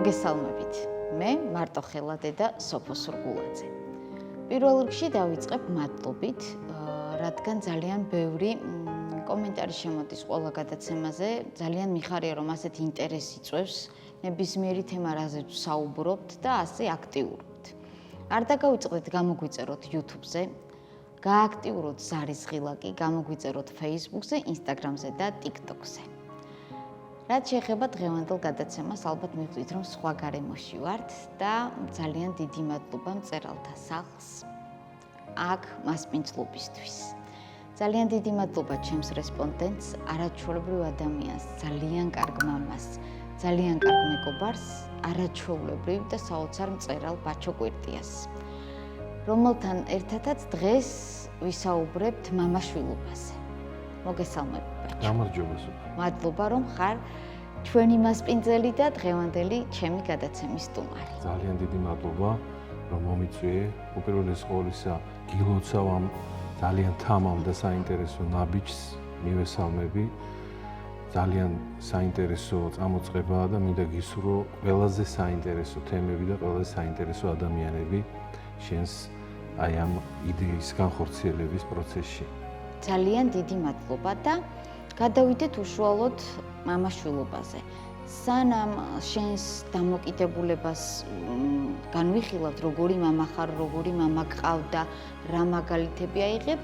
მოგესალმებით. მე მარტოხელა დედა სოფო სურგულაძე. პირველ რიგში დავიწყებ მადლობით, რადგან ძალიან ბევრი კომენტარი შემოდის ყველა გადაცემაზე. ძალიან მიხარია, რომ ასეთ ინტერესი წვევს ნებისმიერი თემა, რაზეც საუბრობთ და ასე აქტიურობთ. არ დაგავიწყდეთ გამოგვიწეროთ YouTube-ზე, გააქტიუროთ ზარის ღილაკი, გამოგვიწეროთ Facebook-ზე, Instagram-ზე და TikTok-ზე. რაც შეეხება დღევანდელ გადაცემას, ალბათ მივხვდით, რომ სხვა გარემოში ვართ და ძალიან დიდი მადლობა მწერალთა სახლს აქ მასპინძლობისთვის. ძალიან დიდი მადლობა ჩემს რესპონდენტს, არაჩვეულებრივ ადამიანს, ძალიან კარგ მამას, ძალიან კარგ მეგობარს, არაჩვეულებრივ და საოცარ მწერალ ბაჩო კვირტიას, რომელთან ერთადაც დღეს ვისაუბრებთ მამაშვილობაზე. მოგესალმებით ბაჩო. გამარჯობა სულ. მადლობა, რომ ხარ ჩვენი მასპინძელი და დღევანდელი ჩემი გადაცემის სტუმარი. ძალიან დიდი მადლობა, რომ მომიწვიე. უპირველეს ყოვლისა, გილოცავ ამ ძალიან თამამ და საინტერესო ნაბიჯს მივესალმები. ძალიან საინტერესო წამოწყებაა და მინდა გისურვო ყველაზე საინტერესო თემები და ყველაზე საინტერესო ადამიანები შენს აი ამ იდეის განხორციელების პროცესში. ძალიან დიდი მადლობა და გადავიდეთ უშუალოდ მამაშვილობაზე. სანამ შენს დამოკიდებულებას განვიხილავთ, როგორი მამა ხარ, როგორი მამა გყავდა, რა მაგალითები აიღებ,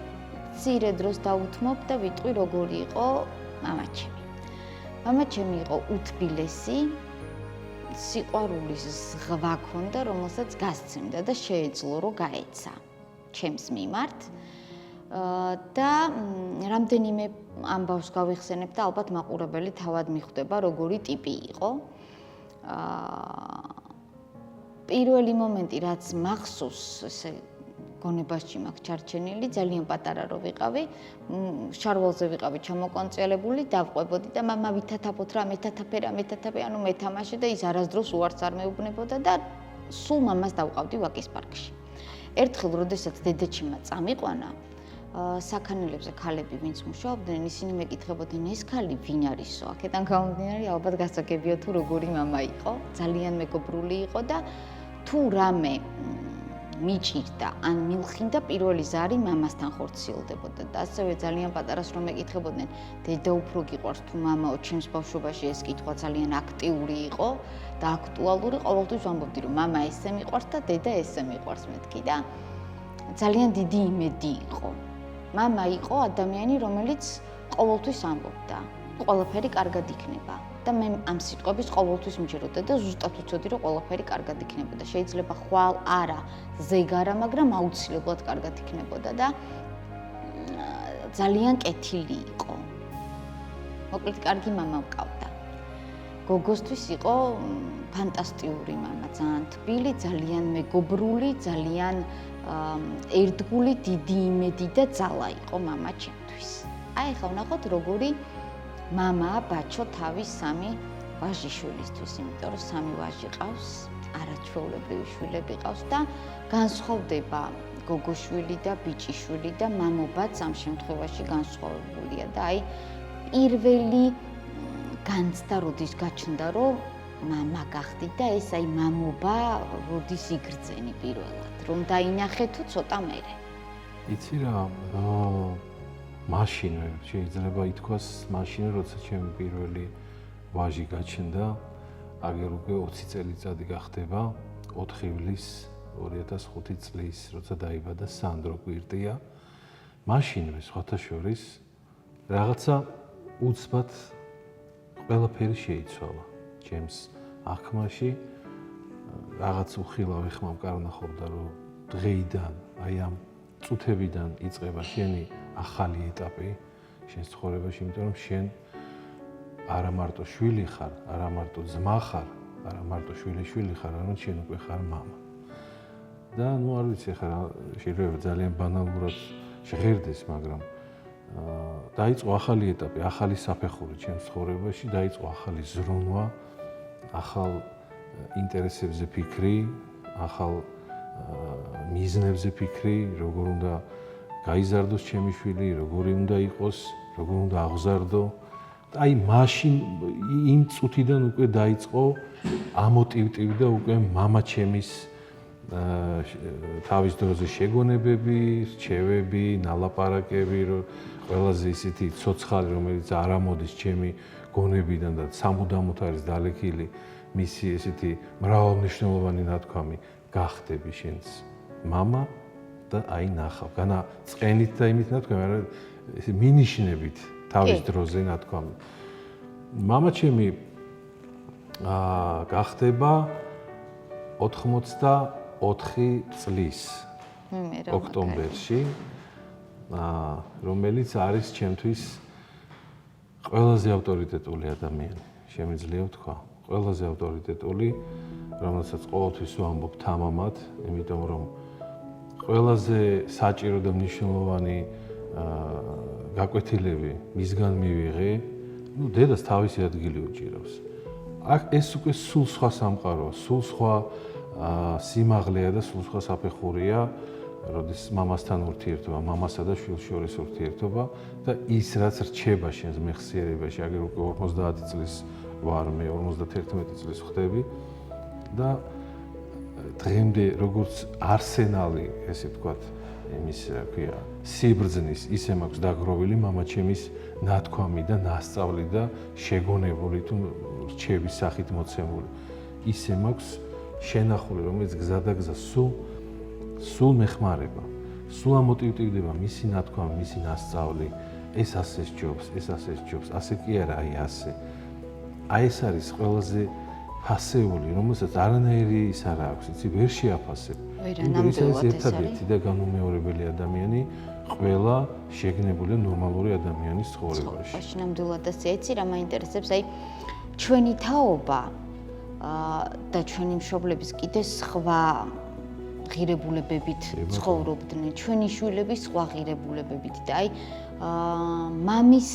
მცირე დროს დავუთმობ და ვიტყვი, როგორი იყო მამაჩემი. მამაჩემი იყო უთბილესი, სიყვარულის ზღვა ქონდა, რომელსაც გასცემდა და შეეძლო, რომ გაეცა ჩემს მიმართ. და რამდენიმე ამბავს გავიხსენებ და ალბათ მაყურებელი თავად მიხვდება, როგორი ტიპი იყო. პირველი მომენტი, რაც მახსოვს, ესე გონებაში მაქვს ჩარჩენილი, ძალიან პატარა რო ვიყავი, შარვალზე ვიყავი ჩამოკვანწელებული, დავყვებოდი და მამა ვითათაფოთ რა, მეთათაფე, ანუ მეთამაშე და ის არასდროს უარს არ მეუბნებოდა და სულ მამას დავყავდი ვაკის პარკში. ერთხელ, როდესაც დედაჩიმა წამიყვანა, საქანელებზე ქალები ვინც მუშაობდნენ, ისინი მეკითხებოდნენ, ეს ქალი ვინ არისო? აქედან გამომდინარე, ალბათ გასაგებია თუ როგორი მამა იყო, ძალიან მეგობრული იყო და თუ რამე მიჭირდა, ან მილხინდა, პირველი ზარი მამასთან ხორციელდებოდა და ასევე ძალიან პატარას რომ მეკითხებოდნენ, დედა უფრო გიყვარს თუ მამაო? ჩემს ბავშვობაში ეს კითხვა ძალიან აქტიური იყო და აქტუალური, ყოველთვის ვამბობდი, რომ მამა ესე მიყვარს და დედა ესე მიყვარს მეთქი და ძალიან დიდი იმედი იყო. მამა იყო ადამიანი, რომელიც ყოველთვის ამბობდა, ყველაფერი კარგად იქნება და მე ამ სიტყვების ყოველთვის მჯეროდა და ზუსტად ვიცოდი, რომ ყველაფერი კარგად იქნებოდა. შეიძლება ხვალ არა, ზეგ არა, მაგრამ აუცილებლად კარგად იქნებოდა და ძალიან კეთილი იყო. მოკლედ, კარგი მამა მყავდა. გოგოსთვის იყო ფანტასტიკური მამა, ძალიან თბილი, ძალიან მეგობრული, ძალიან ერთგული, დიდი იმედი და ძალა იყო მამა ჩემთვის. აი ახლა ვნახოთ, როგორი მამაა ბაჩო თავის სამი ვაჟიშვილისთვის, იმიტომ რომ სამი ვაჟი ყავს, არაჩვეულებრივი შვილები ყავს და განსხვავდება გოგოშვილი და ბიჭიშვილი და მამობაც ამ შემთხვევაში განსხვავებულია და აი პირველი განცდა როდის გაჩნდა, რომ მამა გახდი და ეს აი მამობა როდის იგრძენი პირველად, რომ დაინახე თუ ცოტა მერე. იცი რა, მაშინვე შეიძლება ითქვას, მაშინვე როცა ჩემი პირველი ვაჟი გაჩნდა, აგერ უკვე 20 წელიწადი გახდება, 4 ივლის 2005 წლის, როცა დაიბადა სანდრო კვირტია. მაშინვე სხვათა შორის რაღაცა უცბად ყველაფერი შეიცვალა. ჩემს აღქმაში რაღაც უხილავ ეხმამ კარნახობდა, რომ დღეიდან, აი ამ წუთებიდან იწყება შენი ახალი ეტაპი შენს ცხოვრებაში, იმიტომ რომ შენ არა მარტო შვილი ხარ, არა მარტო ძმა ხარ, არა მარტო შვილიშვილი ხარ, არამედ შენ უკვე ხარ მამა. და ნუ არ ვიცი ხარ, შეიძლება ძალიან ბანალურად შეღერდეს, მაგრამ დაიწყო ახალი ეტაპი, ახალი საფეხური ჩემს ცხოვრებაში, დაიწყო ახალი ზრუნვა, ახალ ინტერესებზე ფიქრი, ახალ მიზნებზე ფიქრი, როგორ უნდა გაიზარდოს ჩემი შვილი, როგორი უნდა იყოს, როგორ უნდა აღზარდო, აი მაშინ იმ წუთიდან უკვე დაიწყო ამოტივტივი და უკვე მამა ჩემის თავის დროზე შეგონებები, რჩევები, ნალაპარაკები, ყველაზე ისეთი ცოცხალი, რომელიც არ ამოდის ჩემი გონებიდან და სამუდამოდ არის დალექილი მისი ესეთი მრავალმნიშვნელოვანი ნათქვამი, გახდები შენც მამა და აი ნახავ. განა წყენით და იმით ნათქვამი, არა ესე მინიშნებით თავის დროზე ნათქვამი. მამა ჩემი გახდება 84 წლის ოქტომბერში, რომელიც არის ჩემთვის ყველაზე ავტორიტეტული ადამიანი, შემიძლია ვთქვა. ყველაზე ავტორიტეტული, რომელსაც ყოველთვის ვამბობ თამამად, იმიტომ რომ ყველაზე საჭირო და მნიშვნელოვანი გაკვეთილები მისგან მივიღე. დედას თავისი ადგილი უჭირავს. ეს უკვე სულ სხვა სამყაროა, სულ სხვა სიმაღლეა და სულ სხვა საფეხურია, როდის მამასთან ურთიერთობა, მამასა და შვილს შორის ურთიერთობა და ის რაც რჩება შენს მეხსიერებაში, აგერ უკვე 50 წლის ვარ მე, 51 წლის ხდები და დღემდე როგორც არსენალი, ესე ვთქვათ, იმის რა ქვია, სიბრძნის ისე მაქვს დაგროვილი მამაჩემის ნათქვამი და ნასწავლი და შეგონებული თუ რჩევის სახით მოცემული. ისე მაქვს შენახული, რომელიც გზა და გზა სულ მეხმარება, სულ ამოტივტივდება მისი ნათქვამი, მისი ნასწავლი, ეს ასე სჯობს, ეს ასე სჯობს, ასე კი არა, აი ასე. აი ეს არის ყველაზე ფასეული, რომელსაც არანაირი ის არ აქვს, იცი, ვერ შეაფასებ. ვერანამდვილად ეს ერთადერთი და განუმეორებელი ადამიანი ყველა შეგნებული ნორმალური ადამიანის ცხოვრებაში. ნამდვილად ასე, იცი რა მაინტერესებს, აი ჩვენი თაობა და ჩვენი მშობლების კიდე სხვა ღირებულებებით ცხოვრობდნენ, ჩვენი შვილები სხვა ღირებულებებით და აი მამის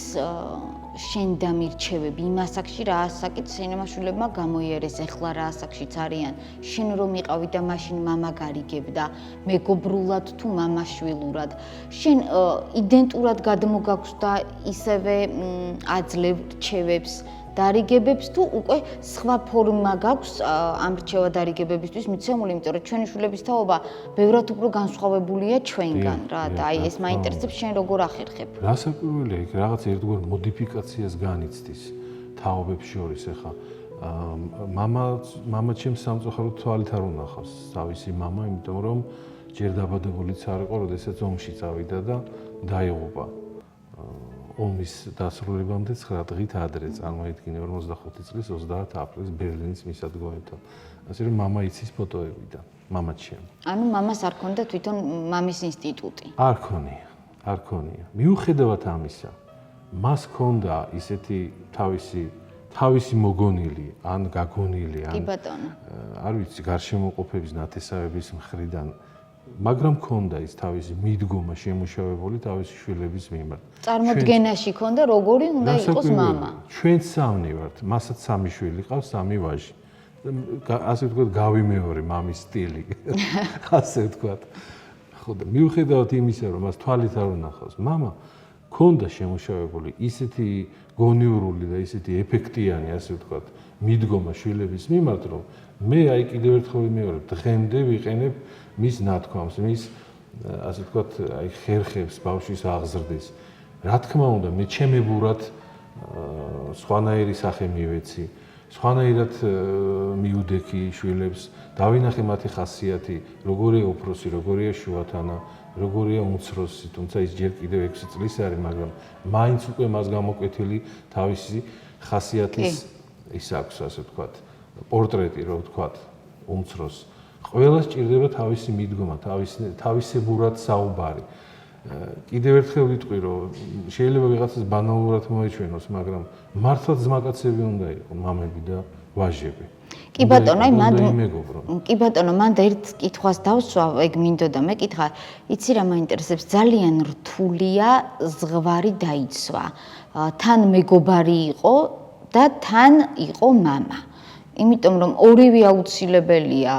შენ დამირჩევები იმ ასაკში რა ასაკით სინემაშვილებმა გამოიერეს, ეხლა რა ასაკშიც არიან, შენ რომ იყავი და მაშინ მამა გარიგებდა, მეგობრულად თუ მამაშვილურად, შენ იდენტურად გადმოგაქვს და ისევე აძლევ რჩევებს დარიგებებს თუ უკვე სხვა ფორმა გაქვს ამ რჩევა დარიგებებისთვის მიცემული, იმიტომ რომ ჩვენი შვილების თაობა ბევრად უფრო განსხვავებულია ჩვენგან რა და აი ეს მაინტერესებს შენ როგორ ახერხებ. რასაკვირველია, იქ რაღაც ერთგვარ მოდიფიკაციას განიცდის თაობებს შორის, ეხა მამა ჩემს სამწუხაროდ თვალით არ უნახავს თავისი მამა, იმიტომ რომ ჯერ დაბადებულიც არ იყო, როდესაც ომში წავიდა და დაიღუპა. ომის დასრულებამდე 9 დღით ადრე წარმოიდგინე 45 წლის 30 აპრილს ბერლინის მისადგომებთან. ასე რომ მამა იცის ფოტოებიდან, მამაჩემ. ანუ მამას არ ქონდა თვითონ მამის ინსტიტუტი. არ ქონია. მიუხედავად ამისა, მას ქონდა ისეთი თავისი მოგონილი, ან გაგონილი, ან კი ბატონო. არ ვიცი, გარშემოყოფების ნათესავების მხრიდან მაგრამ ქონდა ის თავისი მიდგომა შემუშავებული თავისი შვილების მიმართ. წარმოდგენაში ქონდა როგორი უნდა იყოს მამა. ჩვენ სამნი ვართ, მასაც 3 შვილი ყავს, 3 ვაჟი. ასე ვთქვათ, გავიმეორე მამის სტილი. ასე ვთქვათ. ხო და მიუხედავად იმისა, რომ მას თვალით არ უნახავს, მამა ქონდა შემუშავებული ისეთი გონიურული და ისეთი ეფექტიანი, ასე ვთქვათ, მიდგომა შვილების მიმართ, რომ მე აი კიდევ ერთხელ ვიმეორებ, დღემდე ვიყენებ მის ნათქვამს, მის ასე ვთქვათ, აი ხერხებს ბავშვის აღზრდის. რა თქმა უნდა, მე ჩემებურად სხვანაირი სახე მივეცი, სხვანაირად მიუდექი შვილებს, დავინახე მათი ხასიათი, როგორია უფროსი, როგორია შუათანა, როგორია უმცროსი, თუმცა ის ჯერ კიდევ 6 წლის არის, მაგრამ მაინც უკვე მას გამოკვეთილი თავისი ხასიათის ის აქვს, ასე ვთქვათ, პორტრეტი, რო ვთქვათ, უმცროს. ყველა სჭირდება თავისი მიდგომა, თავისებურად საუბარი. კიდევ ერთხელ ვიტყვი, რომ შეიძლება ვიღაცას ბანალურად მოეჩვენოს, მაგრამ მართლაც ძმაკაცები უნდა იყოს, მამები და ვაჟები. კი ბატონო, კი ბატონო, მან ერთ კითხვას დავსვა, ეგ მინდოდა მეკითხა, იცი რა მაინტერესებს, ძალიან რთულია ზღვარი დაიცვა. თან მეგობარი იყო და თან იყო მამა. იმიტომ რომ ორივე აუცილებელია,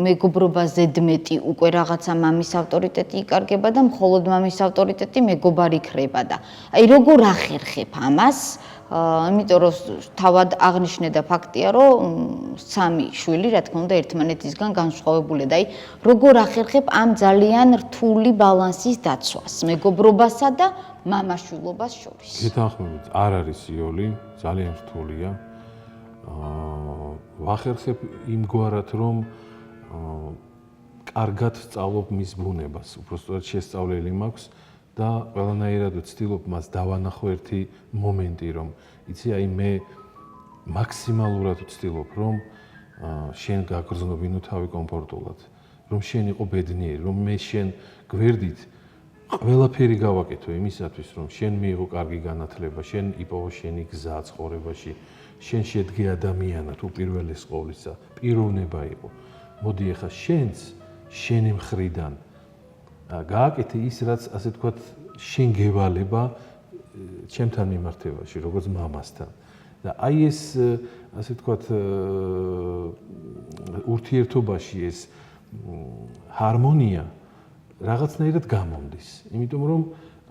მეგობრობა ზედმეტი უკვე რაღაცა მამის ავტორიტეტი იკარგება და მხოლოდ მამის ავტორიტეტი მეგობარი ქრება და აი როგორ ახერხებ ამას, იმიტომ რომ თავად აღნიშნე და ფაქტია, რომ სამი შვილი, რა თქმა უნდა, ერთმანეთისგან განსხვავებულია და აი როგორ ახერხებ ამ ძალიან რთული ბალანსის დაცვას მეგობრობასა და მამაშვილობას შორის. გეთანხმებით, არ არის იოლი, ძალიან რთულია. ვახერხებ იმგვარად, რომ კარგად სწავლობ მის ბუნებას, უბრალოდ შესწავლილი მაქვს და ყველანაირად ვცდილობ მას დავანახო ერთი მომენტი, რომ იცი, აი მე მაქსიმალურად ვცდილობ, რომ შენ გაგრძნობინო თავი კომფორტულად, რომ შენ იყო ბედნიერი, რომ მე შენ გვერდით ყველაფერი გავაკეთო იმისათვის, რომ შენ მიიღო კარგი განათლება, შენ იპოვო შენი გზა ცხოვრებაში, შენ შედგე ადამიანად უპირველეს ყოვლისა, პიროვნება იყო. მოდი ახლა შენც შენი მხრიდან გააკეთე ის, რაც ასე ვთქვათ, შენ გევალება ჩემთან მიმართებაში, როგორც მამასთან. და აი ეს ასე ვთქვათ ურთიერთობაში ეს ჰარმონია რაღაცნაირად გამომდის. იმიტომ რომ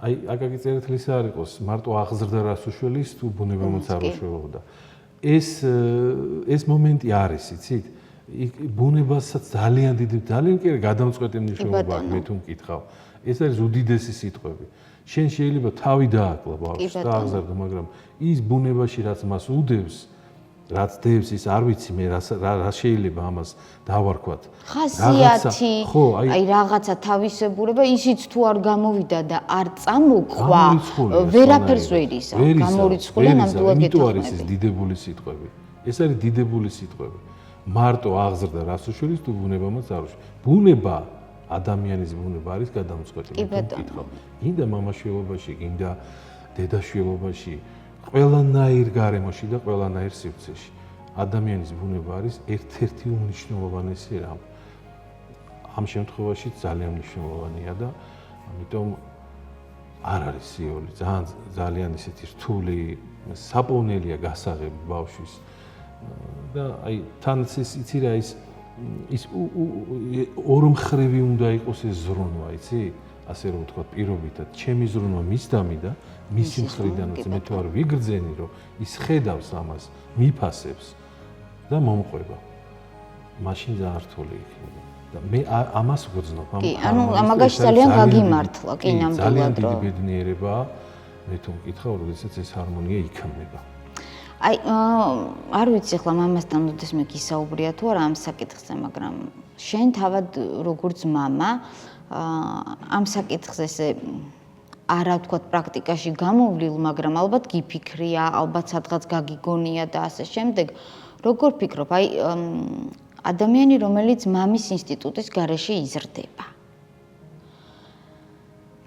აი აკაკი წერეთლის არ იყოს მარტო აღზრდა რასუშველის თუ ბუნება მოწაროშველოდა. ეს момენტი არის, იცით? ბუნებასაც ძალიან დიდი, ძალიან კი გადამწყვეტი მნიშვნელობა აქვს, მე თუ მკითხავ. ეს არის უდიდესი სიტყვები. შენ შეიძლება თავი დააკლა ბავშვს და აღზარდო, მაგრამ ის ბუნებაში რაც მას უდევს, რაც დევს, ის არ ვიცი მე რა შეიძლება ამას დავარქვათ. ხასიათი, აი რაღაცა თავისებურება, ისიც თუ არ გამოვიდა და არ წამოყვა, ვერაფერს ვერ ისა. გამორიცხულია ნამდვილად გეთანხმები. იმიტომ არის ეს დიდებული სიტყვები. ეს არის დიდებული სიტყვები. მარტო აღზრდა რასუშვილის თუ ბუნება მოწაროში. ბუნება ადამიანის ბუნება არის გადამწყვეტი. გინდა მამაშვილობაში, გინდა დედაშვილობაში, ყველანაირ გარემოში და ყველანაირ სივრცეში. ადამიანის ბუნება არის ერთ-ერთი უმნიშვნელოვანესი რამ. ამ შემთხვევაში ძალიან მნიშვნელოვანია და ამიტომ არ არის იოლი, ძალიან ისეთი რთული, საპოვნელია გასაღები ბავშვის. და აი თანაც ის იცი რა ის ორმხრივი უნდა იყოს ეს ზრუნვა, იცი? ასე რომ ვთქვა პირობითად, ჩემი ზრუნვა მის დამიდა, მისი მხრიდანაც მე თუ არ ვიგრძენი, რომ ის ხედავს ამას, მიფასებს და მომყვება. მაშინ ძალიან რთული იქნება. და მე ამას ვგრძნობ, ანუ ამაგაში ძალიან გაგიმართლა, კი ნამდვილად რომ. ძალიან დიდი ბედნიერებაა, მე თუ მკითხავ, როდესაც ეს ჰარმონია იქმნება. აი არ ვიცი ახლა მამასთან ოდესმე გისაუბრია თუ არა ამ საკითხზე, მაგრამ შენ თავად როგორც მამა ამ საკითხზე ესე არა ვთქვათ პრაქტიკაში გამოვლილ, მაგრამ ალბათ გიფიქრია, ალბათ სადღაც გაგიგონია და ასე შემდეგ. როგორ ფიქრობ, აი ადამიანი, რომელიც მამის ინსტიტუტის გარეშე იზრდება.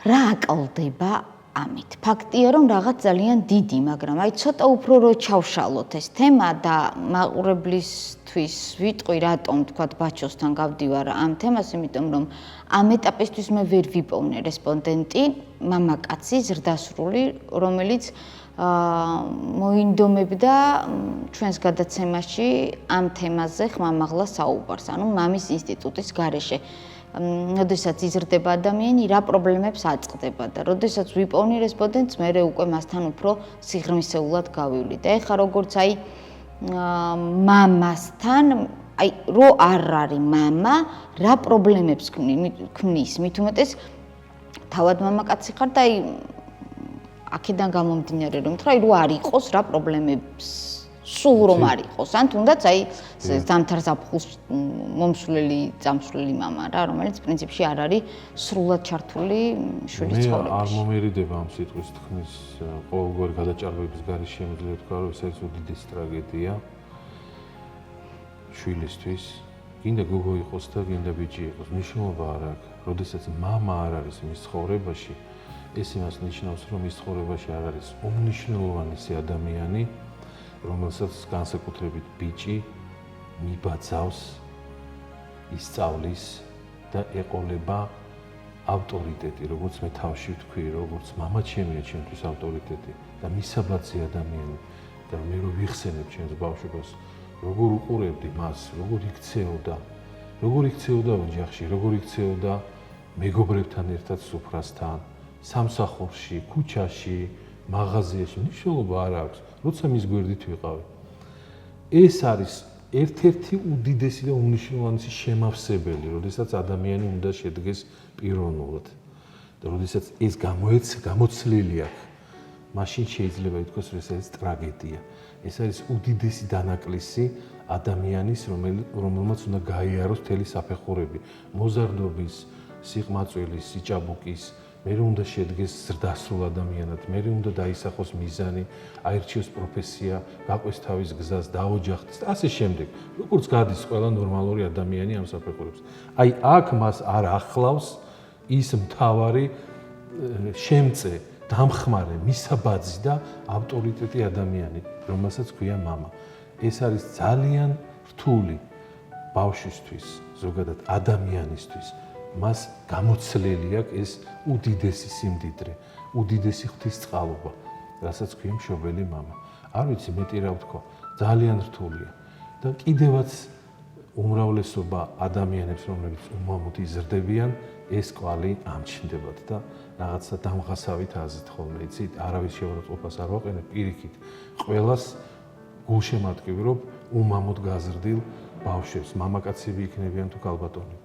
რა აკლდება ამით? ფაქტია, რომ რაღაც ძალიან დიდი, მაგრამ აი ცოტა უფრო რო ჩავშალოთ ეს თემა და მაყურებლისთვის ვიტყვი, რატომ თქვათ ბაჩოსთან გავდივარ ამ თემას, იმიტომ რომ ამ ეტაპისთვის მე ვერ ვიპოვნე რესპონდენტი, მამაკაცი, ზრდასრული, რომელიც მოინდომებდა ჩვენს გადაცემაში ამ თემაზე ხმამაღლა საუბარს, ანუ მამის ინსტიტუტის გარეშე. როდესაც იზრდება ადამიანი, რა პრობლემებს აწყდება და როდესაც ვიპოვნი რესპონდენტს, მე უკვე მასთან უფრო სიღრმისეულად გავივლი. და ეხლა როგორც აი მამასთან, აი რო არ არის მამა, რა პრობლემებს ქმნის, მით უმეტეს თავად მამაკაცი ხარ და აი აქედან გამომდინარე რომ თქვა, აი რო არ იყოს რა პრობლემებს სულ რომ არ იყოს, ან თუნდაც აი ზამთარ ზაფხულს მომსვლელი, წამსვლელი მამა რა, რომელიც პრინციპში არ არის სრულად ჩართული შვილის ცხოვრებაში. მე არ მომერიდება ამ სიტყვის თქმის ყოველგვარი გადაჭარბების გარეშე შემიძლია თქვა, რომ ეს არის უდიდესი ტრაგედია შვილისთვის. გინდა გოგო იყოს და გინდა ბიჭი იყოს, მნიშვნელობა არ აქვს. როდესაც მამა არ არის მის ცხოვრებაში, ეს იმას ნიშნავს, რომ მის ცხოვრებაში არ არის უმნიშვნელოვანესი ადამიანი, რომელსაც განსაკუთრებით ბიჭი მიბაძავს, ისწავლის და ეყოლება ავტორიტეტი, როგორც მე თავში ვთქვი, როგორც მამა ჩემია ჩემთვის ავტორიტეტი და მისაბაძი ადამიანი და მე რო ვიხსენებ ჩემს ბავშვობას, როგორ უყურებდი მას, როგორ იქცეოდა ოჯახში, როგორ იქცეოდა მეგობრებთან ერთად სუფრასთან, სამსახურში, ქუჩაში, მაღაზიაში მნიშვნელობა არ აქვს, როცა მის გვერდით ვიყავი. ეს არის ერთ-ერთი უდიდესი და უმნიშვნელოვანესი შემავსებელი, როდესაც ადამიანი უნდა შედგეს პიროვნულად. და როდესაც ეს გამოცლილი აქვს, მაშინ შეიძლება ითქვას, რომ ეს არის ტრაგედია. ეს არის უდიდესი დანაკლისი ადამიანის, რომელმაც უნდა გაიაროს მთელი საფეხურები, მოზარდობის, სიყმაწვილის, სიჭაბუკის, მე უნდა შედგეს ზრდასრულ ადამიანად, მე უნდა დაისახოს მიზანი, აირჩიოს პროფესია, გაყვეს თავის გზას, დაოჯახდეს და ასე შემდეგ. როგორც გადის ყველა ნორმალური ადამიანი ამ საფეხურებს. აი აქ მას არ ახლავს ის მთავარი შემწე, დამხმარე, მისაბაძი და ავტორიტეტი ადამიანი, რომელსაც ქვია მამა. ეს არის ძალიან რთული ბავშვისთვის, ზოგადად ადამიანისთვის. მას გამოცლილი აქვს ეს უდიდესი სიმდიდრე, უდიდესი ღვთისწყალობა, რასაც ქვია მშობელი მამა. არ ვიცი მეტი რა ვთქვა, ძალიან რთულია. და კიდევაც უმრავლესობა ადამიანებს, რომლებიც უმამოდ იზრდებიან, ეს კვალი ამჩნდებათ და რაღაცა დამღასავით აზრით ხოლმე, იცით, არავის შეურაცხყოფას არ ვაყენებ, პირიქით, ყველას გულშემატკივრობ უმამოდ გაზრდილ ბავშვებს, მამაკაცები იქნებიან თუ ქალბატონები.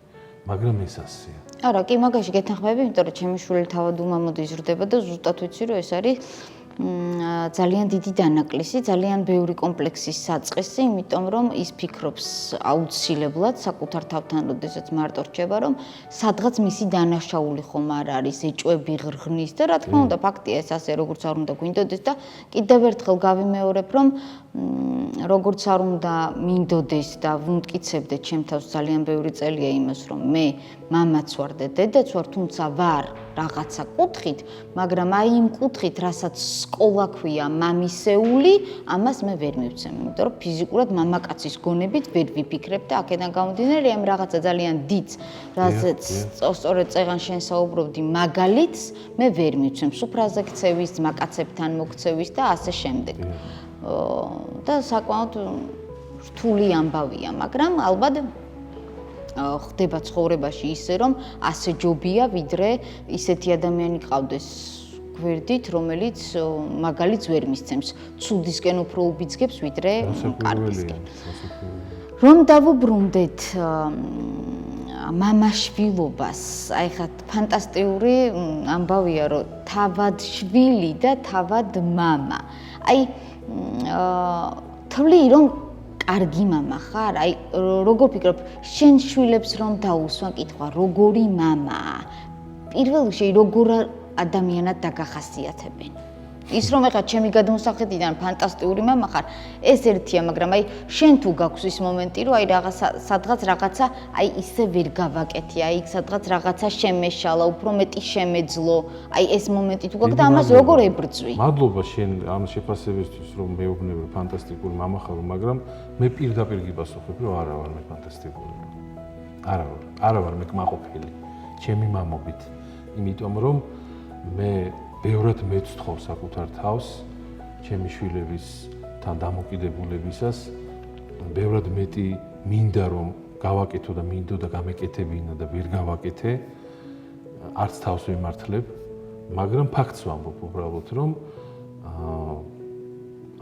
მაგრამ ეს ასეა. არა, კი მაგაში გეთანხმები, იმიტომ რომ ჩემი შვილი თავად უმამოდ იზრდება და ზუსტად ვიცი, რომ ეს არის ძალიან დიდი დანაკლისი, ძალიან ბევრი კომპლექსის საწყისი, იმიტომ რომ ის ფიქრობს აუცილებლად საკუთარ თავთან, როდესაც მარტო რჩება, რომ სადღაც მისი დანაშაული ხომ არ არის, ეჭვები ღრღნის და რა თქმა უნდა, ფაქტია ეს ასე, როგორც არ უნდა გვინდოდეს და კიდევ ერთხელ გავიმეორებ, რომ როგორც არ უნდა მინდოდეს და ვუმტკიცებდე ჩემ თავს ძალიან ბევრი წელია იმას, რომ მე მამაც ვარ და დედაც ვარ, თუმცა ვარ რაღაცა კუთხით, მაგრამ აი იმ კუთხით, რასაც სკოლა ქვია მამისეული, ამას მე ვერ მივცემ, იმიტომ რომ ფიზიკურად მამაკაცის გონებით ვერ ვიფიქრებ და აქედან გამომდინარე ამ რაღაცა ძალიან დიდს, რასაც სწორედ წეღან შენ საუბრობდი მაგალითს, მე ვერ მივცემ სუფრაზე ქცევის, მაკაცებთან მოქცევის და ასე შემდეგ. და საკმაოდ რთული ამბავია, მაგრამ ალბათ ხდება ცხოვრებაში ისე, რომ ასე ჯობია, ვიდრე ისეთი ადამიანი ყავდეს გვერდით, რომელიც მაგალითს ვერ მისცემს, ცუდისკენ უფრო უბიძგებს, ვიდრე კარგისკენ. რომ დავუბრუნდეთ მამაშვილობას, აი ხა ფანტასტიკური ამბავია, რომ თავად შვილი და თავად მამა. აი თვლი რომ კარგი მამა ხარ? აი როგორ ფიქრობ, შენ შვილებს რომ დაუსვა კითხვა, როგორი მამაა? პირველ რიგში როგორ ადამიანად დაგახასიათებენ? ის რომ ეხლა ჩემი გადმოსახედიდან ფანტასტიკური მამა ხარ, ეს ერთია, მაგრამ აი შენ თუ გაქვს ის მომენტი, რომ აი სადღაც რაღაცა აი ისე ვერ გავაკეთე, აი სადღაც რაღაცა შემეშალა, უფრო მეტი შემეძლო, აი ეს მომენტი თუ გაქვს და ამას როგორ ებრძვი? მადლობა შენ ამ შეფასებისთვის, რომ მეუბნები ფანტასტიკური მამა ხარ, მაგრამ მე პირდაპირ გიპასუხებ, რომ არა ვარ მე ფანტასტიკური. არა ვარ მე კმაყოფილი ჩემი მამობით, იმიტომ რომ მე ბევრად მეცხოვ საკუთარ თავს ჩემი შვილებისთან დამოკიდებულებისას, ბევრად მეტი მინდა რომ გავაკეთო და მინდო და გამეკეთებინა და ვერ გავაკეთე, არც თავს ვიმართლებ, მაგრამ ფაქტს ვამბობ უბრალოდ, რომ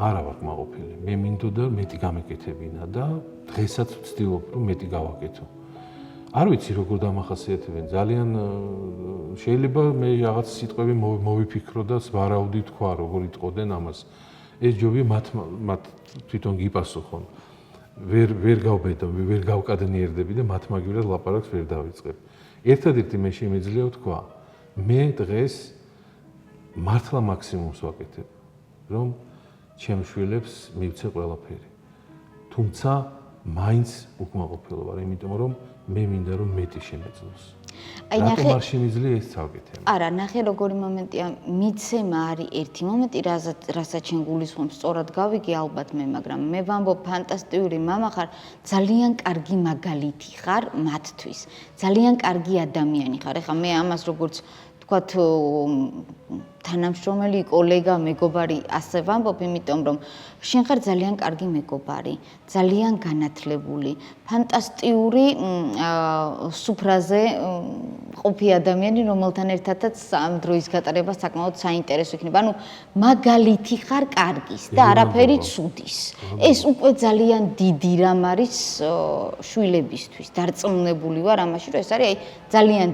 არა ვარ კმაყოფილი. მე მინდო და მეტი გამეკეთებინა და დღესაც ვცდილობ რომ მეტი გავაკეთო. არ ვიცი როგორ დამახასიათებენ, ძალიან შეიძლება მე რაღაც სიტყვები მოვიფიქრო და ვარაუდი თქვა, როგორ იტყოდნენ ამას. ეს ჯობია მათ თვითონ გიპასუხონ. ვერ გავბედო, ვერ გავკადნიერდები და მათ მაგივრად ლაპარაკს ვერ დავიწყებ. ერთადერთი მე შემიძლია ვთქვა, მე დღეს მართლა მაქსიმუმს ვაკეთებ, რომ ჩემ შვილებს მივცე ყველაფერი. თუმცა მაინც უკმაყოფილო ვარ, იმიტომ რომ მე მინდა რომ მეტი შემეძლოს. აი ნახე, რატომ არ შემიძლია ეს წავკეთე? არა, ნახე როგორი მომენტია, მიცემა არის ერთი მომენტი, რასაც შენ გულისხმობ, სწორად გავიგე ალბათ მე, მაგრამ მე ვამბობ ფანტასტიკური მამა ხარ, ძალიან კარგი მაგალითი ხარ მათთვის. ძალიან კარგი ადამიანი ხარ. ეხლა მე ამას როგორც ვთქვათ, თანამშრომელი, კოლეგა, მეგობარი ასე ვამბობ, იმიტომ რომ შენ ხარ ძალიან კარგი მეგობარი, ძალიან განათლებული, ფანტასტიკური სუფრაზე ყოფი ადამიანი, რომელთან ერთადაც ამ დროის გატარება საკმაოდ საინტერესო იქნება. ანუ მაგალითი ხარ კარგის და არაფერი ცუდის. ეს უკვე ძალიან დიდი რამ არის შვილებისთვის. დარწმუნებული ვარ ამაში, რომ ეს არის აი ძალიან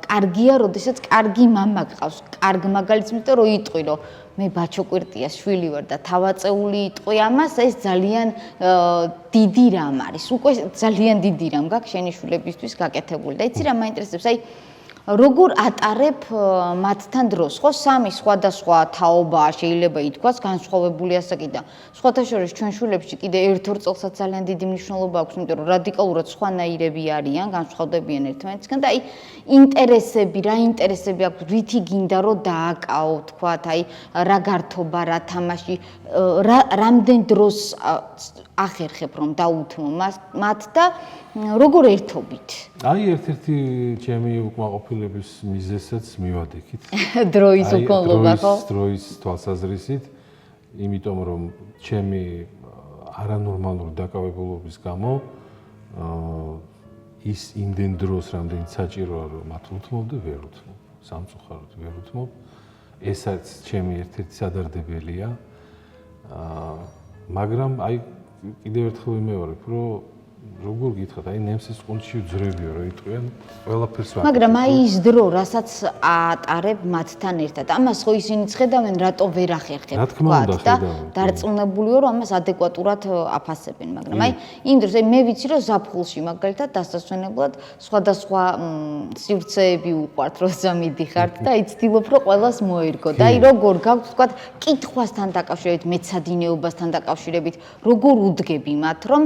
კარგია, როდესაც კარგი მამა გყავს. კარგ მაგალითს იმიტომ რომ იტყვი, რომ მე ბაჩო კვირტიას შვილი ვარ და თავაწეული იტყვი ამას, ეს ძალიან დიდი რამ არის. უკვე ძალიან დიდი რამ გაქვს შენი შვილებისთვის გაკეთებული. და იცი რა მაინტერესებს? აი როგორ ატარებ მათთან დროს, ხო? სამი სხვადასხვა თაობაა შეიძლება ითქვას, განსხვავებული ასაკი და სხვათა შორის ჩვენ შვილებში კიდე ერთ-ორ წელსაც ძალიან დიდი მნიშვნელობა აქვს, იმიტომ რომ რადიკალურად სხვანაირები არიან, განსხვავდებიან ერთმანეთისგან და აი ინტერესები, რა ინტერესები აქვს, რითი გინდა რომ დააკაო, თქვათ, აი რა გართობა, რა თამაში, რამდენ დროს ახერხებ რომ დაუთმო მათ და როგორ ერთობით? აი ერთ-ერთი ჩემი უკმაყოფილების მიზეზსაც მივადგეთ. დროის უკმაყოფილება, ხო? დროის თვალსაზრისით, იმიტომ რომ ჩემი არანორმალური დაკავებულობის გამო ის იმდენ დროს, რამდენიც საჭიროა რომ მათ უთმობ და ვერ უთმობ. სამწუხაროდ ვერ უთმობ. ესაც ჩემი ერთ-ერთი სადარდებელია. მაგრამ აი კიდევ ერთხელ ვიმეორებ, რომ როგორ გითხრათ, აი ნემსის ყუნჩი უძრებიო, რომ იტყვიან ყველაფერს ვაკეთებ. მაგრამ აი ის დრო, რასაც ატარებ მათთან ერთად, ამას ხო ისინი ხედავენ, რატო ვერ ახერხებ, თქვათ და დარწმუნებული ვარ, რომ ამას ადეკვატურად აფასებენ, მაგრამ აი იმ დროს აი მე ვიცი, რომ ზაფხულში მაგალითად დასასვენებლად სხვადასხვა სივრცეები უყვართ, როცა მიდიხართ და აი ცდილობ, რომ ყველას მოერგო და აი როგორ გაქვს, თქვათ, კითხვასთან დაკავშირებით, მეცადინეობასთან დაკავშირებით, როგორ უდგები მათ, რომ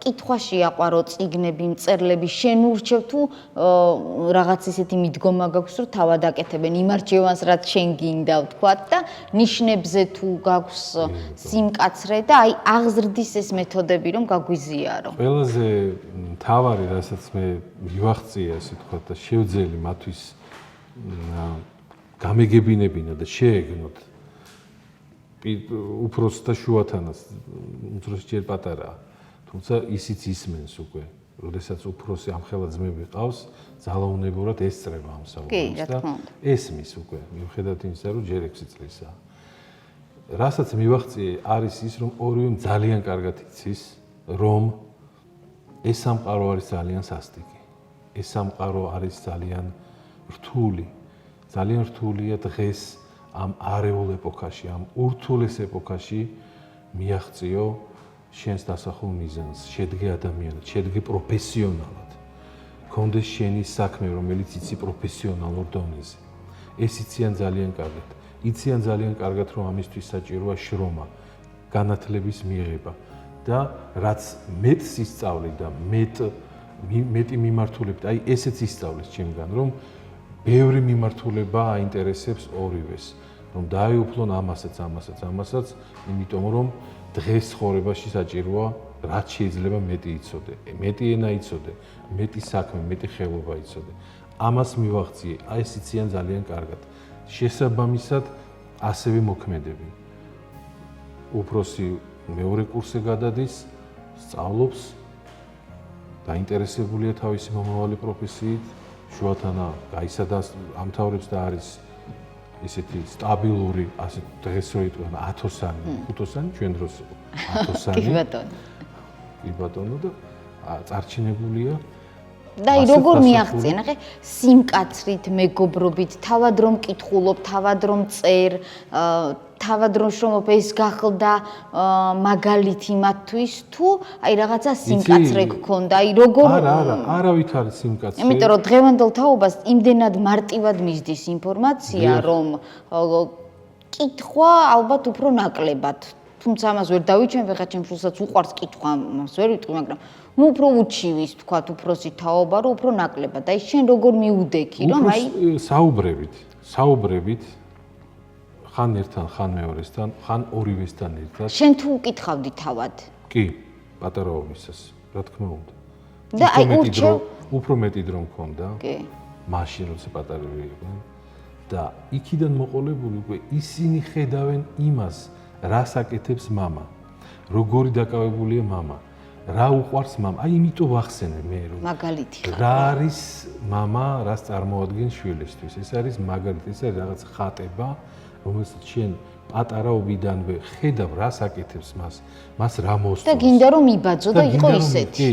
კითხვაში აყვარო წიგნები, მწერლები, შენ ურჩევ თუ რაღაც ისეთი მიდგომა გაქვს, რომ თავად აკეთებენ იმ არჩევანს, რაც შენ გინდა, ვთქვათ და ნიშნებზე თუ გაქვს სიმკაცრე და აი აღზრდის ეს მეთოდები, რომ გაგვიზიარო. ყველაზე მთავარი, რასაც მე მივახციე, ასე ვთქვათ და შევძელი მათთვის გამეგებინებინა და შეეგნოთ უფროს და შუათანას, უმცროსი ჯერ პატარაა. თუმცა ისიც ისმენს უკვე, როდესაც უფროსი ამხელა ძმები ყავს, ძალაუნებურად ესწრება ამ საუბარს და ესმის უკვე, მიუხედავად იმისა, რომ ჯერ 6 წლისაა. რასაც მივახციე, არის ის, რომ ორივე ძალიან კარგად იცის, რომ ეს სამყარო არის ძალიან სასტიკი. ეს სამყარო არის ძალიან რთული. ძალიან რთულია დღეს ამ არეულ ეპოქაში, ამ ურთულეს ეპოქაში მიაღწიო შენს დასახულ მიზანს, შედგე ადამიანად, შედგე პროფესიონალად. გქონდეს შენი საქმე, რომელიც იცი პროფესიონალურ დონეზე. ეს იციან ძალიან კარგად. იციან ძალიან კარგად, რომ ამისთვის საჭიროა შრომა, განათლების მიღება და რაც მეტს ისწავლი და მეტი მიმართულებით, აი ესეც ისწავლის ჩემგან, რომ ბევრი მიმართულება აინტერესებს ორივეს, რომ დაეუფლონ ამასაც, იმიტომ რომ დღეს ცხოვრებაში საჭიროა რაც შეიძლება მეტი იცოდე, მეტი ენა იცოდე, მეტი საქმე, მეტი ხელობა იცოდე. ამას მივახციე, აი ეს იციან ძალიან კარგად. შესაბამისად, ასევე მოქმედები. უფროსი მეორე კურსზე გადადის, სწავლობს, დაინტერესებულია თავისი მომავალი პროფესიით, შუათანა გაისადა ამთავრებს და არის ისეთი სტაბილური, ასე დღეს რო იტყვიან 1000-ანი, 500-ანი, ჩვენ დროს 1000-ანი. კი ბატონო. კი ბატონო და წარჩინებულია. და აი როგორ მიაღწია, ნახე, სიმკაცრით, მეგობრობით, თავად რომ კითხულობ, თავად რომ წერ, თავად რომ შრომობ, ეს გახლდა მაგალითი მათთვის თუ აი რაღაცა სიმკაცრე გქონდა, აი როგორ არავით არის სიმკაცრე. იმიტომ რომ დღევანდელ თაობას იმდენად მარტივად მისდის ინფორმაცია, რომ კითხვა ალბათ უფრო ნაკლებად. თუმცა ამას ვერ დავიჩვენ, ხა ჩემ შულსაც უყვარს კითხვა, ამას ვერ ვიტყვი, მაგრამ ნუ უფრო უჩივის, თქვათ, უფროსი თაობა, რომ უფრო ნაკლებად. აი შენ როგორ მიუდექი, რომ აი საუბრებით ხან ერთთან, ხან მეორესთან, ხან ორივესთან ერთად. შენ თუ უკითხავდი თავად? კი, პატარაობისას, რა თქმა უნდა. და აი ურჩევ უფრო მეტი დრო მქონდა. კი. მაშინ როცა პატარები იყვნენ და იქიდან მოყოლებული უკვე ისინი ხედავენ იმას, რას აკეთებს мама, როგორი დაკავებულია мама, რა უყვარს мама. აი იმიტომ ვახსენე მე რომ მაგალითი ხარ. რა არის мама, რას წარმოადგენს შვილისთვის. ეს არის მაგალითი, ეს არის რაღაც ხატება, რომელსაც შენ პატარაობიდანვე ხედავ, რას აკეთებს მას რა მოსწონს. და გინდა რომ იბაძო და იყო ისეთი. კი,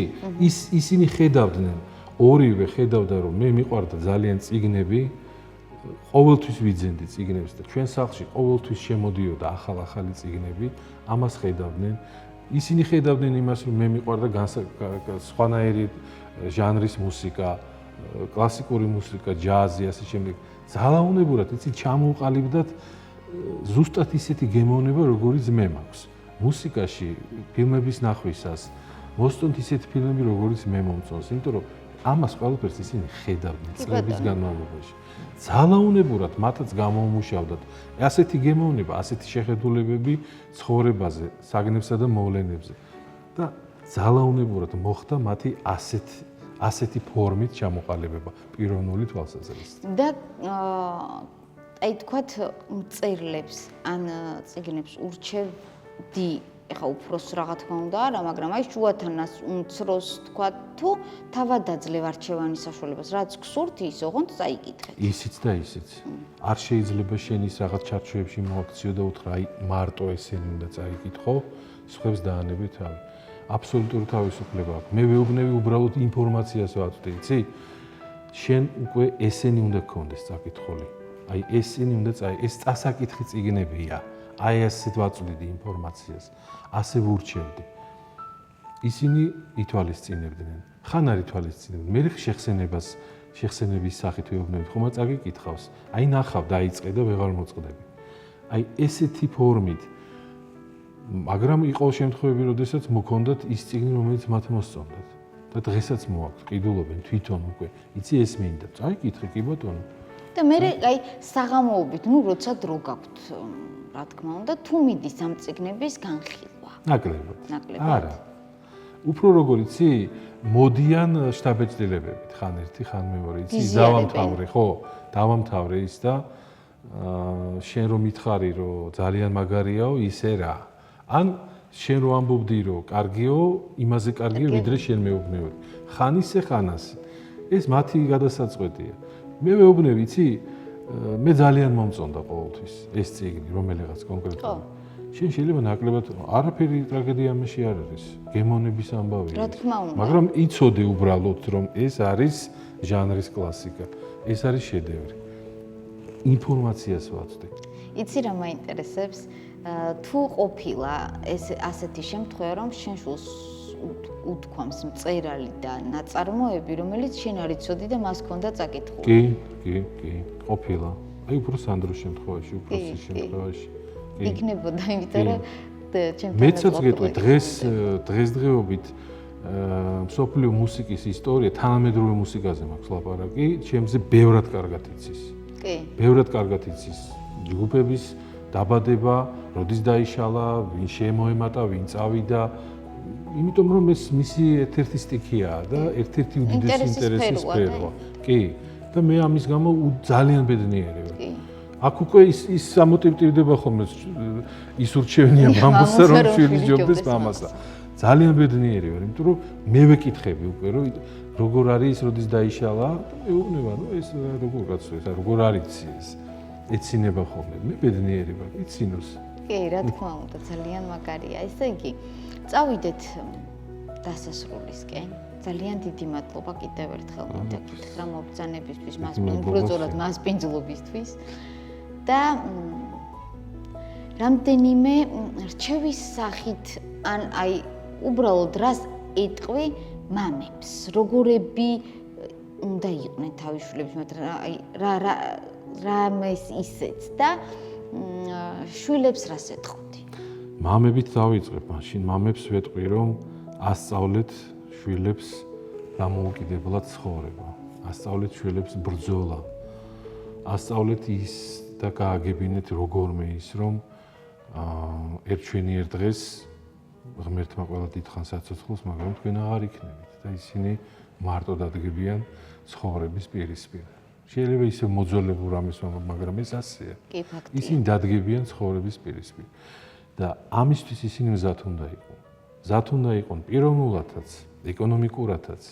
ისინი ხედავდნენ, ორივე ხედავდა რომ მე მიყვარდა ძალიან წიგნები, ყოველთვის ვიძენდი წიგნებს და ჩვენ სახლში ყოველთვის შემოდიოდა ახალი წიგნები, ამას ხედავდნენ. ისინი ხედავდნენ იმას, რომ მე მიყვარდა სხვანაირი ჟანრის მუსიკა, კლასიკური მუსიკა, ჯაზი, ასე შემდეგ. ძალაუნებურად იცი ჩამოუყალიბდათ ზუსტად ისეთი გემოვნება, როგორიც მე მაქვს. მუსიკაში, ფილმების ნახვისას მოსწონთ ისეთი ფილმები, როგორიც მე მომწონს, იმიტომ რომ ამას ყველაფერს ისინი ხედავდნენ წლების განმავლობაში. ძალაუნებურად მათაც გამოუმუშავდათ ასეთი გემოვნება, ასეთი შეხედულებები ცხოვრებაზე, საგნებსა და მოვლენებზე. და ძალაუნებურად მოხდა მათი ასეთი ფორმით ჩამოყალიბება პიროვნული თვალსაზრისით. და აი თქვათ მწერლებს ან წიგნებს ურჩევდი, ეხა უფროს რა თქმა უნდა არა, მაგრამ აი შუათანას უმცროს თქვათ თუ თავადაძლევ არჩევანის საშუალებას, რაც გსურთ ის ოღონდ წაიკითხეთ. ისიც და ისიც. არ შეიძლება შენ ის რაღაც ჩარჩოებში მოაქციო და უთხრა აი მარტო ესენი უნდა წაიკითხო, სხვებს დაანებე თავი. აბსოლუტური თავისუფლება აქვს. მე ვეუბნები უბრალოდ ინფორმაციას ვაწვდი, იცი? შენ უკვე ესენი უნდა გქონდეს წაკითხული. აი ესენი უნდა ეს წასაკითხი წიგნებია. აი ასეთ ვაწვდიდი ინფორმაციას. ასე ვურჩევდი. ისინი ითვალისწინებდნენ. ხან არ ითვალისწინებდნენ. მე შეხსენების სახით ვეუბნები, ხომ წაგიკითხავს. აი ნახავ დაიწყე და ვეღარ მოწყდები. აი ესეთი ფორმით. მაგრამ იყო შემთხვევები, როდესაც მოქონდათ ის წიგნი, რომელიც მათ მოსწონდათ. და დღესაც მოაქვს, ყიდულობენ თვითონ უკვე. იცი ეს მინდა. წაიკითხე კი ბატონო. და მე აი საღამოობით, როცა დრო გაქვთ, რა თქმა უნდა, თუ მიდის ამ წიგნების განხილვა. ნაკლებად. არა. უფრო როგორ იცი, მოდიან შტაბ-ეჭდილებებით, ხან ერთი, ხან მეორე, იცი, დავამთავრე, ხო? დავამთავრე ის და შენ რომ მითხარი, რომ ძალიან მაგარიაო, ისე რა. ან შენ რო ამბობდი, რომ კარგიო, იმაზე კარგიო, ვიდრე შენ მეუბნებოდი. ხან ისე, ხან ასე. ეს მათი გადასაწყვეტია. მე ვეუბნები, იცი, მე ძალიან მომწონდა ყოველთვის ეს წიგნი, რომელიღაც კონკრეტულად. შენ შეიძლება ნაკლებად არაფერი ტრაგედია ამაში არ არის. გემოვნების ამბავია. რა თქმა უნდა. მაგრამ იცოდე უბრალოდ, რომ ეს არის ჟანრის კლასიკა. ეს არის შედევრი. ინფორმაციას ვაწვდი. იცი რა მაინტერესებს? თუ ყოფილა ეს ასეთი შემთხვევა, რომ შენ შულს უთქვამს მწერალი და ნაწარმოები, რომელიც შენ არ იცოდი და მას ჰქონდა წაკითხული. კი, ყოფილა. აი უფრო სანდროს შემთხვევაში, უფროსის შემთხვევაში. იქნებოდა, იმიტომ რომ ჩემთან მეცაც გეტყვი, დღესდღეობით მსოფლიო მუსიკის ისტორია, თანამედროვე მუსიკაზე მაქვს ლაპარაკი, ჩემზე ბევრად კარგად იცის. კი. ბევრად კარგად იცის ჯგუფების დაბადება, როდის დაიშალა, ვინ შემოემატა, ვინ წავიდა. იმიტომ რომ ეს მისი ერთ-ერთი სტიქია და ერთ-ერთი უდიდესი ინტერესის სფეროა. კი. და მე ამის გამო ძალიან ბედნიერი ვარ. კი. აქ უკვე ის ამოტივტივდება ხოლმე ის ურჩევნია მამასა რომ შვილი ჯობდეს მამასა. ძალიან ბედნიერი ვარ, იმიტომ რომ მე ვეკითხები უკვე რომ როგორ არის ის როდის დაიშალა და მეუბნება რომ ეს როგორ კაცო ეს როგორ არის ეს ეცინება ხოლმე. მე ბედნიერი ვარ, იცინოს. კი, რა თქმა უნდა, ძალიან მაგარია. ესე იგი, წავიდეთ დასასრულისკენ. ძალიან დიდი მადლობა კიდევ ერთხელ მინდა გითხრა მობრძანებისთვის, უბრალოდ მასპინძლობისთვის. და რამდენიმე რჩევის სახით ან აი უბრალოდ რას ეტყვი მამებს, როგორები უნდა იყვნენ თავისუფლების, მაგრამ აი რამეს ისეც და შვილებს რას ეტყობდი? მამებით დავიწყებ მაშინ, მამებს ვეტყვი რომ ასწავლეთ შვილებს დამოუკიდებლად ცხოვრება, ასწავლეთ შვილებს ბრძოლა, ასწავლეთ ის და გააგებინეთ როგორმე ის რომ ერთ დღეს ღმერთმა ყველა დიდხანს აცოცხლოს, მაგრამ თქვენ აღარ იქნებით და ისინი მარტო დადგებიან ცხოვრების პირისპირ. შეიძლება ისე მოძველებულ რამეს ვამბობ, მაგრამ ეს ასეა. კი, ფაქტია. ისინი დადგებიან ცხოვრების პირისპირ. და ამისთვის ისინი მზად უნდა იყვნენ. მზად უნდა იყვნენ პიროვნულადაც, ეკონომიკურადაც,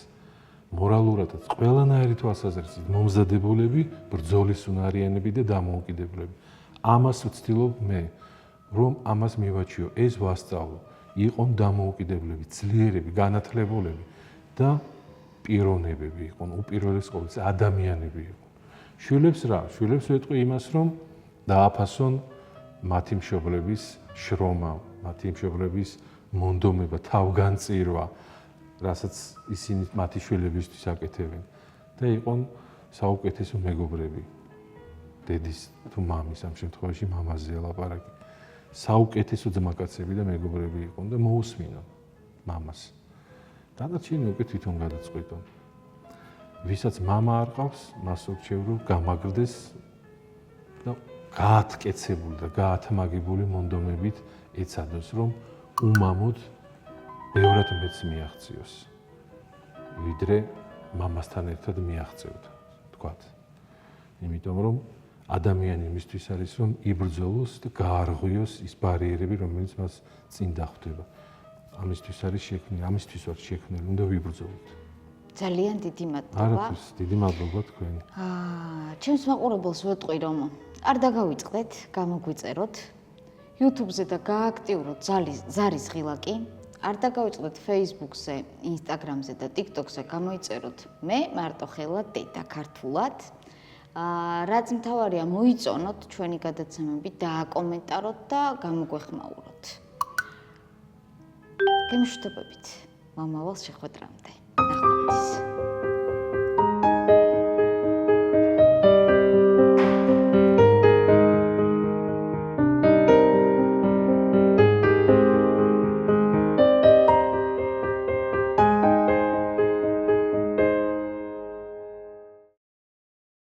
მორალურადაც, ყველანაირი თვალსაზრისით მომზადებულები, ბრძოლის უნარიანები და დამოუკიდებლები. ამას ვცდილობ მე, რომ ამას მივაჩიო, ეს ვასწავლო, იყვნენ დამოუკიდებლები, ძლიერები, განათლებულები და პიროვნებები იყვნენ, უპირველეს ყოვლისა ადამიანები იყვნენ. შვილებს რა? შვილებს ვეტყვი იმას, რომ დააფასონ მათი მშობლების შრომა, მათი მშობლების მონდომება, თავგანწირვა, რასაც ისინი მათი შვილებისთვის აკეთებენ და იყვნენ საუკეთესო მეგობრები. დედის თუ მამის, ამ შემთხვევაში მამაზეა ლაპარაკი. საუკეთესო ძმაკაცები და მეგობრები იყვნენ და მოусმინონ მამას. დანარჩენი უკვე თვითონ გადაწყვიტონ. ვისაც მამა არ ყავს, მას ურჩევ რომ გამაგრდეს და გაათკეცებული და გაათმაგებული მონდომებით ეცადოს, რომ უმამოდ ბევრად მეც მიაღწიოს, ვიდრე მამასთან ერთად მიაღწევთ, თქვათ. იმიტომ რომ ადამიანი იმისთვის არის, რომ იბრძოლოს და გაარღვიოს ის ბარიერები, რომელიც მას წინ დახვდება. ამისთვის არის შექმნილი, ამისთვის ვარ შექმნილი, უნდა ვიბრძოლოთ. ძალიან დიდი მადლობა. არაფერს, დიდი მადლობა თქვენ. ჩემს მაყურებელს ვეტყვი, რომ არ დაგავიწყდეთ, გამოგვიწეროთ YouTube-ზე და გააქტიუროთ ზარის ღილაკი. არ დაგავიწყდეთ Facebook-ზე, Instagram-ზე და TikTok-ზე, გამოიწეროთ მე მარტო ხელად დედა ქართულად. რაც მთავარია, მოიწონოთ ჩვენი გადაცემები, დააკომენტაროთ და გამოგვეხმაუროთ. გემშვიდობებით მომავალ შეხვედრამდე. ნახვამდის.